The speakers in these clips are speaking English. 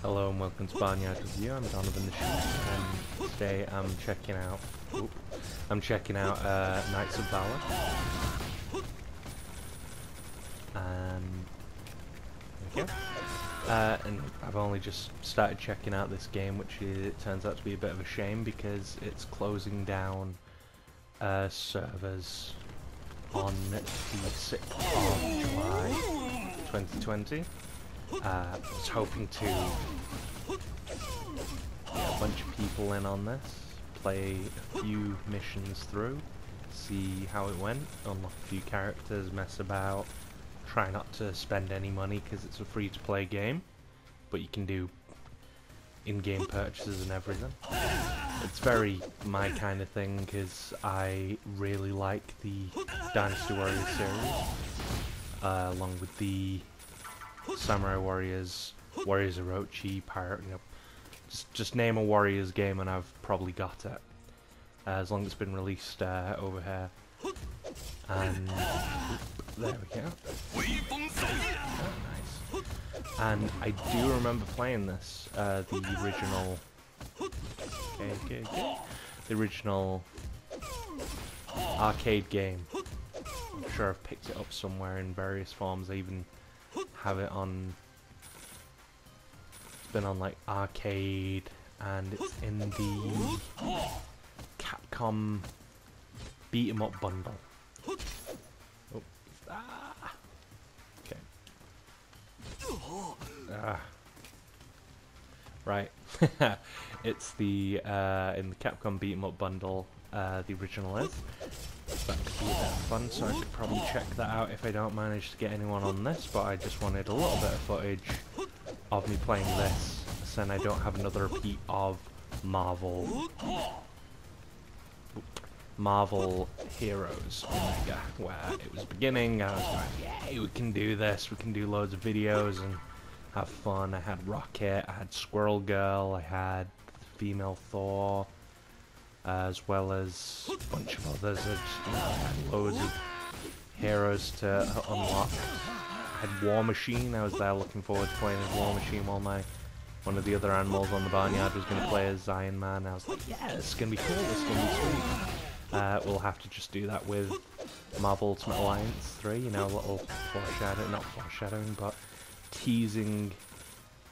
Hello and welcome to Barnyard Review. I'm Donovan the Sheep, and today I'm checking out. Knights of Valour, and there we go. And I've only just started checking out this game, which it turns out to be a bit of a shame because it's closing down servers on the 6th of July 2020. I was hoping to get a bunch of people in on this, play a few missions through, see how it went, unlock a few characters, mess about, try not to spend any money because it's a free-to-play game, but you can do in-game purchases and everything. It's very my kind of thing because I really like the Dynasty Warriors series, along with the Samurai Warriors, Warriors Orochi, Pirate, just name a Warriors game and I've probably got it. As long as it's been released over here. And there we go. Oh, nice. And I do remember playing this, the original. The original arcade game. I'm sure I've picked it up somewhere in various forms. I even have it on, it's been on like arcade, and it's in the Capcom beat 'em up bundle. Oh. Okay. Right. It's the in the Capcom beat 'em up bundle, the original is. That could be a bit of fun, so I could probably check that out if I don't manage to get anyone on this, but I just wanted a little bit of footage of me playing this, so then I don't have another repeat of Marvel Heroes Omega, where it was beginning, I was like, yay, we can do this, we can do loads of videos and have fun. I had Rocket, I had Squirrel Girl, I had Female Thor, as well as a bunch of others. I had loads of heroes to unlock. I had War Machine. I was there looking forward to playing as War Machine while one of the other animals on the Barnyard was going to play as Iron Man. I was like, yeah, this is going to be cool, this is going to be sweet. We'll have to just do that with Marvel Ultimate Alliance 3, you know, a little foreshadowing, not foreshadowing, but teasing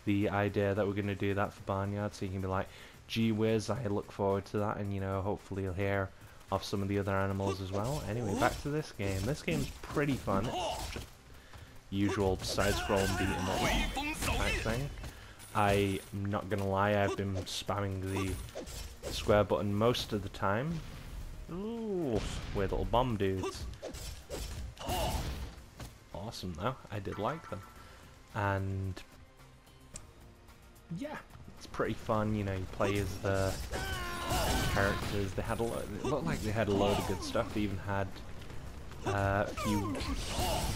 the idea that we're going to do that for Barnyard, so you can be like, gee whiz, I look forward to that, and you know, hopefully you'll hear of some of the other animals as well. Anyway, back to this game. This game's pretty fun. It's just usual side-scrolling beat 'em up type thing. I'm not gonna lie, I've been spamming the square button most of the time. Ooh, weird little bomb dudes. Awesome though, I did like them. And yeah, it's pretty fun, you know, you play as the characters. They had it looked like they had a load of good stuff. They even had a few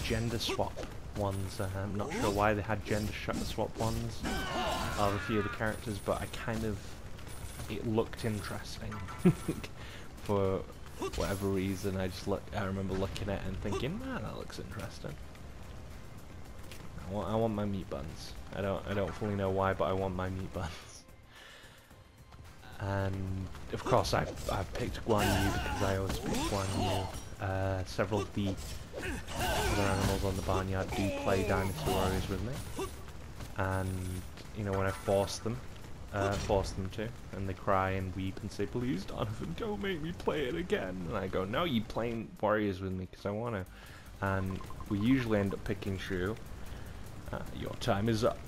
gender swap ones. I'm not sure why they had gender swap ones of a few of the characters, but it looked interesting. For whatever reason, I remember looking at it and thinking, man, that looks interesting. I want my meat buns. I don't fully know why, but I want my meat buns. And of course, I've picked Guan because I always pick Guan. Several of the other animals on the Barnyard do play Dynasty Warriors with me, and you know, when I force them to, and they cry and weep and say, "Please, Donovan, don't make me play it again," and I go, "No, you playing Warriors with me because I want to," and we usually end up picking Shu. Your time is up.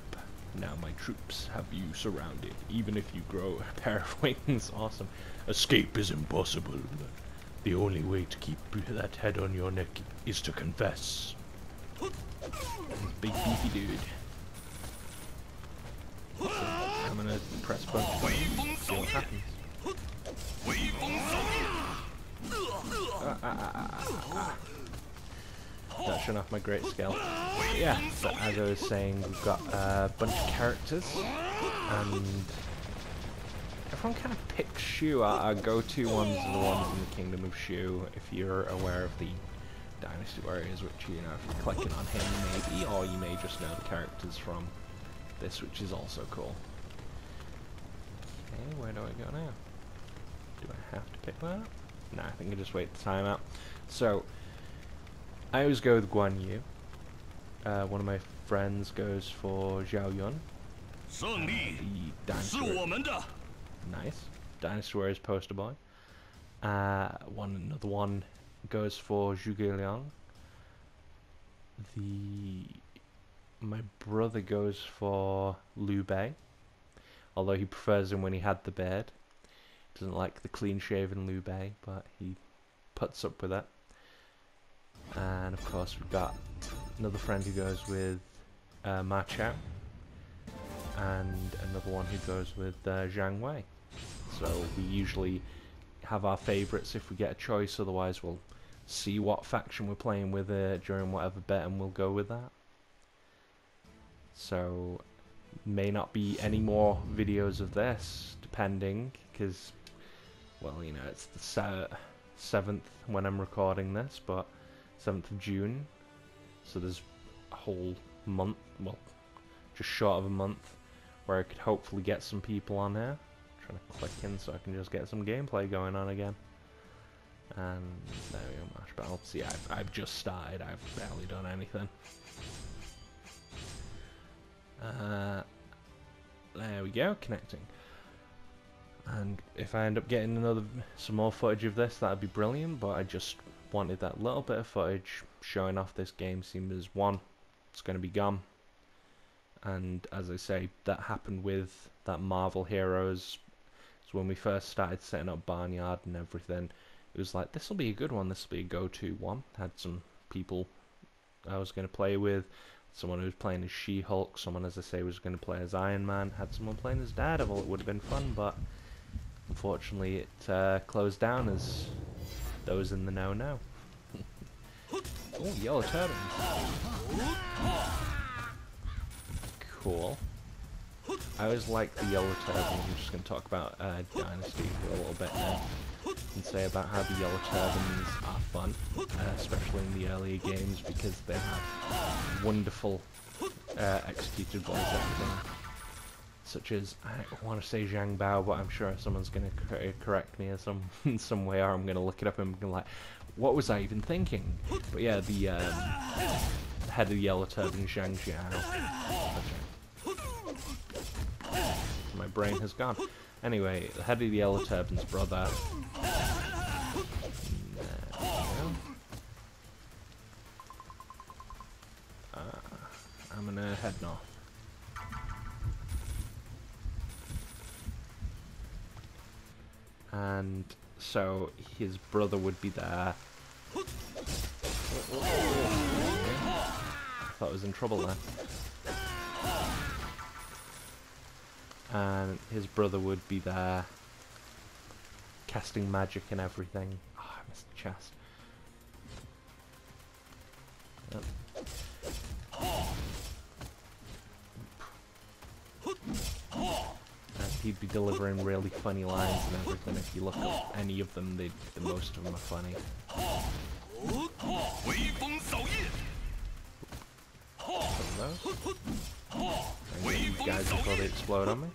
Now my troops have you surrounded. Even if you grow a pair of wings, awesome. Escape is impossible. The only way to keep that head on your neck is to confess. Big beefy dude. So I'm gonna press bunch and see what happens. That showing off my great skill. Yeah, so as I was saying, we've got a bunch of characters, and everyone kind of picks Shu. Our go-to ones are the ones in the Kingdom of Shu, if you're aware of the Dynasty Warriors, which, you know, if you're clicking on him maybe, or you may just know the characters from this, which is also cool. Okay, where do I go now? Do I have to pick one up? Nah, I think I just wait the time out. So, I always go with Guan Yu. One of my friends goes for Zhao Yun. The Dynasty Warriors. Nice. Dynasty Warriors poster boy. Another one goes for Zhuge Liang. My brother goes for Liu Bei, although he prefers him when he had the beard. Doesn't like the clean-shaven Liu Bei, but he puts up with it. And of course we've got another friend who goes with Ma Chao, and another one who goes with Zhang Wei. So we usually have our favourites if we get a choice, otherwise we'll see what faction we're playing with during whatever bet and we'll go with that. So may not be any more videos of this, depending, because, well, you know, it's the 7th when I'm recording this, but 7th of June, so there's a whole month, well, just short of a month, where I could hopefully get some people on here. I'm trying to click in so I can just get some gameplay going on again. And there we go, Marsh Battle. See, I've just started, I've barely done anything. There we go, connecting. And if I end up getting some more footage of this, that'd be brilliant, but I just wanted that little bit of footage showing off this game, seeing as one, it's going to be gone. And as I say, that happened with that Marvel Heroes. So when we first started setting up Barnyard and everything, it was like, this will be a good one, this will be a go-to one. Had some people I was going to play with, someone who was playing as She-Hulk, someone, as I say, was going to play as Iron Man, had someone playing as Daredevil. It would have been fun, but unfortunately it closed down, as those in the know know. Oh, yellow turbans. Cool. I always like the yellow turbans. I'm just going to talk about Dynasty for a little bit now and say about how the yellow turbans are fun, especially in the earlier games, because they have wonderful executed voice acting, such as, I want to say Zhang Bao, but I'm sure someone's going to correct me in some way, or I'm going to look it up and be like, what was I even thinking? But yeah, the head of the yellow turban, Zhang Jiao. My brain has gone. Anyway, the head of the yellow turban's brother. I'm gonna head north. And so his brother would be there. I thought I was in trouble there. And his brother would be there, casting magic and everything. Oh, I missed the chest. Yep. And he'd be delivering really funny lines and everything. If you look up any of them, most of them are funny. Those. These guys before they explode on me.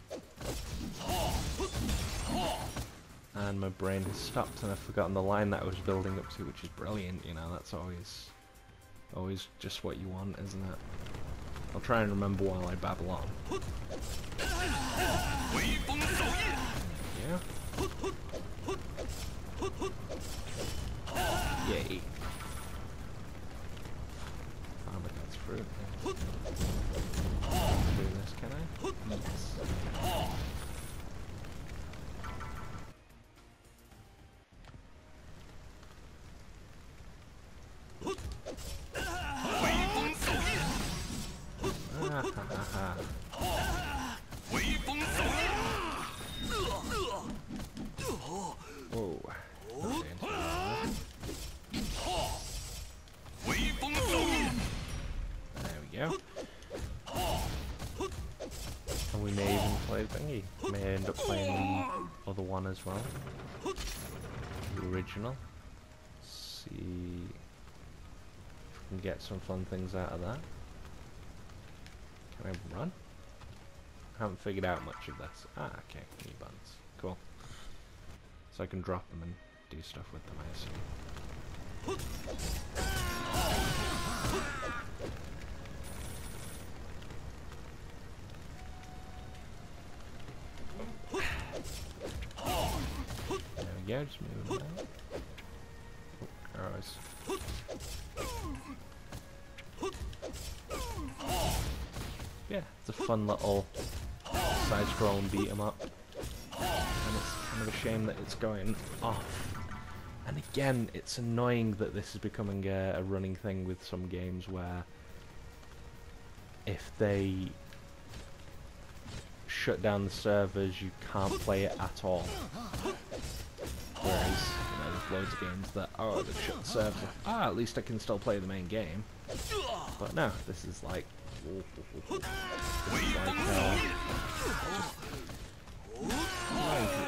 And my brain has stopped and I've forgotten the line that I was building up to, which is brilliant, you know, that's always just what you want, isn't it? I'll try and remember while I babble on. Yeah. Yay. Farmer gets fruit. Do this, can I? Yes. And we may even play thingy. May end up playing the other one as well. The original. See if we can get some fun things out of that. Can I run? Haven't figured out much of this. Ah, okay, mini buns. Cool. So I can drop them and do stuff with them, I assume. There we go, just moving that. Arrows. Yeah, it's a fun little side-scrolling beat 'em up. And it's kind of a shame that it's going off. And again, it's annoying that this is becoming a running thing with some games where if they shut down the servers, you can't play it at all. Whereas, you know, there's loads of games that, oh, they've shut the servers. Ah, at least I can still play the main game. But no, this is like... it would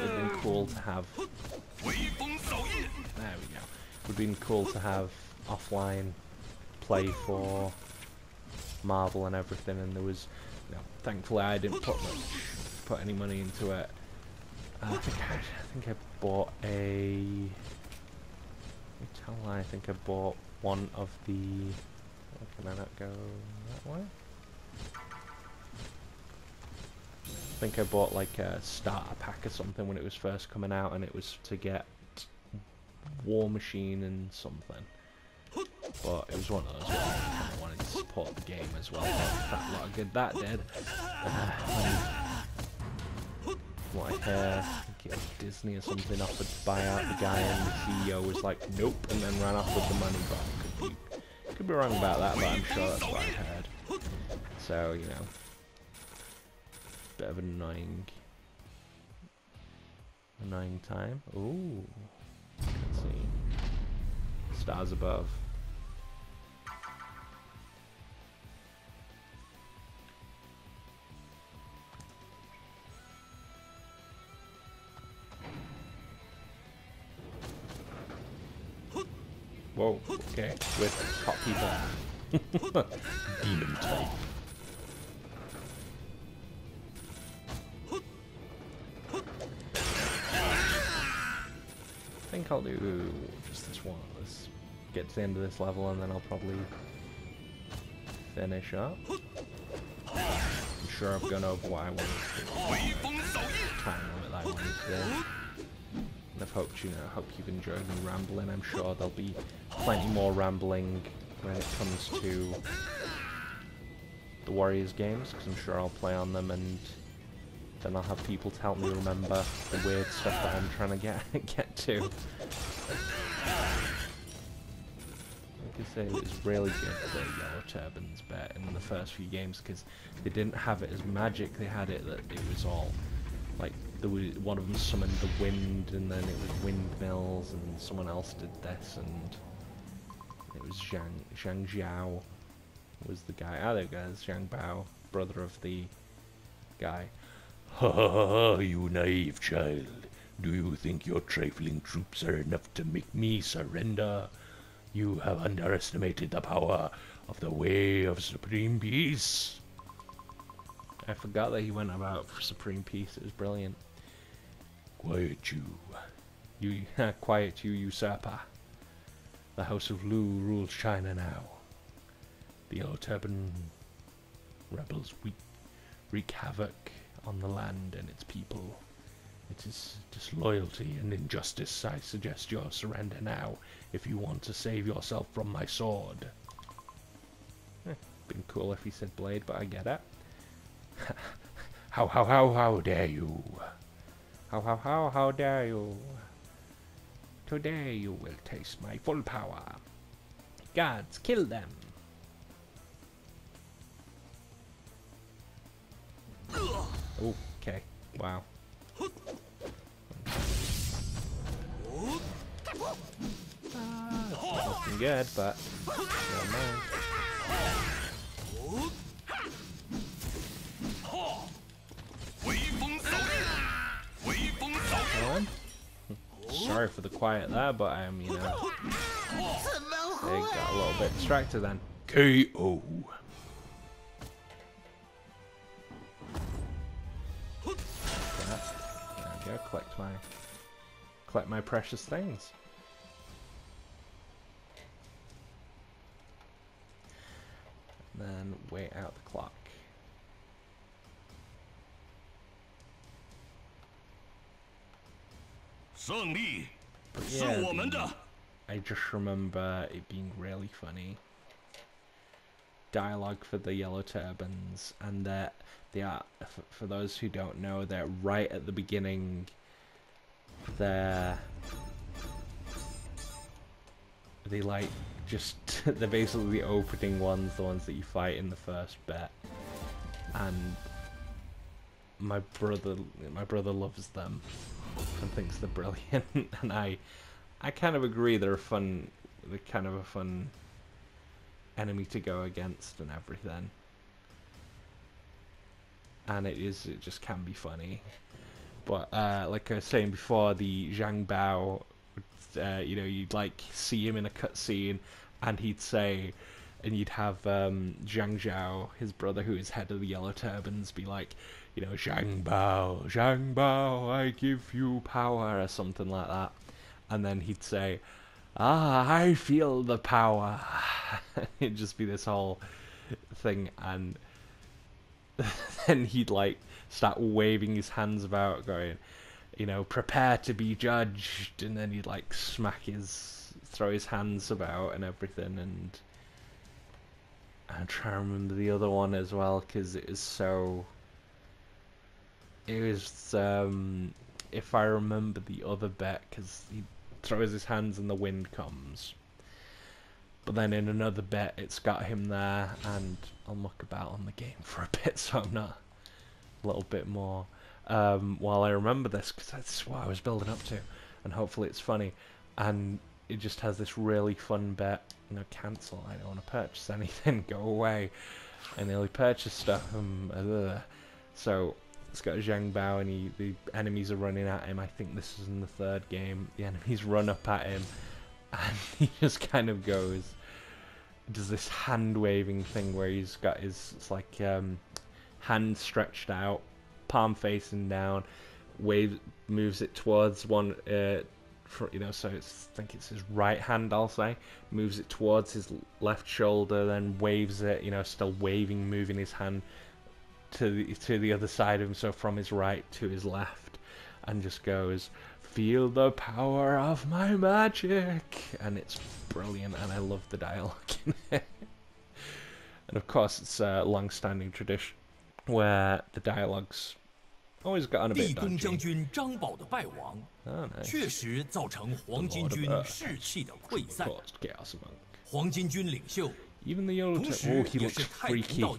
have been cool to have... There we go. It would have been cool to have offline play for Marvel and everything, and there was... You know, thankfully I didn't put any money into it. I think I bought a... I think I bought one of the... Can I not go that way? I think I bought like a starter pack or something when it was first coming out, and it was to get War Machine and something. But it was one of those where I kind of wanted to support the game as well. That lot of good that did. Like I think it was Disney or something offered to buy out the guy, and the CEO was like, nope, and then ran off with the money. But could be wrong about that, but I'm sure that's what I heard. So, you know, bit of an annoying time. Ooh, let's see, stars above. Whoa, okay, with hot people. Demon type. I think I'll do just this one. Let's get to the end of this level and then I'll probably finish up. I'm sure I've gone over what I wanted to do. Time limit that I wanted to do. And I've hoped, you know, I hope you've enjoyed me rambling. I'm sure there'll be plenty more rambling when it comes to the Warriors games, because I'm sure I'll play on them, and then I'll have people to help me remember the weird stuff that I'm trying to get to. Like I say, it was really good, the Yellow Turbans bit in the first few games, because they didn't have it as magic. They had it that it was all like, one of them summoned the wind, and then it was windmills, and someone else did this, and it was Zhang Jiao was the guy. Ah, there you go, Zhang Bao, brother of the guy. Ha ha ha ha, you naive child. Do you think your trifling troops are enough to make me surrender? You have underestimated the power of the way of supreme peace. I forgot that he went about for supreme peace. It was brilliant. Quiet you. Quiet you, usurper. The House of Lu rules China now. The Yellow Turban rebels wreak havoc on the land and its people. It is disloyalty and injustice. I suggest your surrender now if you want to save yourself from my sword. Been cool if he said blade, but I get it. How dare you? How dare you? Today you will taste my full power. Guards, kill them. Okay, wow. That's not looking good, but never mind. Sorry for the quiet there, but I'm, you know, they got a little bit distracted then. KO. you go, collect my precious things. And then wait out the clock. Yeah, I just remember it being really funny. Dialogue for the yellow turbans, and that they are, for those who don't know, they're right at the beginning. They like just they're basically the opening ones, the ones that you fight in the first bit, and my brother loves them and thinks they're brilliant, and I kind of agree. They're kind of a fun enemy to go against and everything, and it just can be funny. But like I was saying before, the Zhang Bao, you know, you'd like see him in a cutscene, and he'd say, and you'd have Zhang Zhao, his brother, who is head of the Yellow Turbans, be like, you know, Zhang Bao, I give you power, or something like that. And then he'd say, ah, I feel the power. It'd just be this whole thing, and then he'd like start waving his hands about, going, you know, prepare to be judged, and then he'd like throw his hands about and everything. And I'm trying to remember the other one as well, because it was if I remember the other bit, because he throws his hands and the wind comes. But then in another bit, it's got him there, and I'll muck about on the game for a bit, so I'm not a little bit more while I remember this, because that's what I was building up to, and hopefully it's funny. And it just has this really fun bit. You know, cancel. I don't want to purchase anything. Go away. I nearly purchased stuff. So it's got Zhang Bao, and the enemies are running at him. I think this is in the third game. The enemies run up at him, and he just kind of does this hand waving thing where he's got his, it's like hand stretched out, palm facing down, moves it towards one, you know, so I think it's his right hand, I'll say, moves it towards his left shoulder, then waves it, you know, still waving, moving his hand to the other side of him, so from his right to his left, and just goes, feel the power of my magic, and it's brilliant, and I love the dialogue in it. And of course it's a long-standing tradition where the dialogue's always got on a bit dodgy. Oh, nice. Even the yellow oh, he looks freaky. Oh,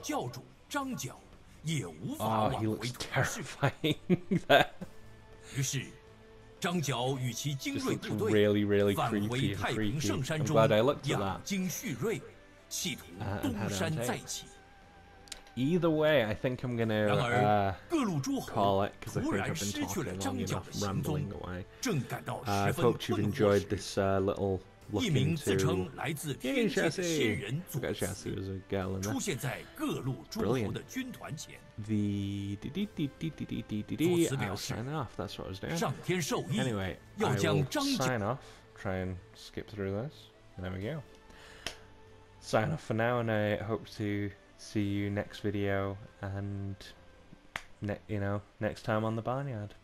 he looks terrifying there. Just looks really, really creepy and freaky. I'm glad I looked at that. And had on tape. Either way, I think I'm going to call it, because I think I've been talking long enough, rambling away. I hope you've enjoyed this little look into... Yay, Jessie! I forgot Jessie was a girl in there. Brilliant. I was signing off, that's what I was doing. Anyway, I will sign off, try and skip through this. There we go. Sign off for now, and I hope to see you next video, and you know, next time on the Barnyard.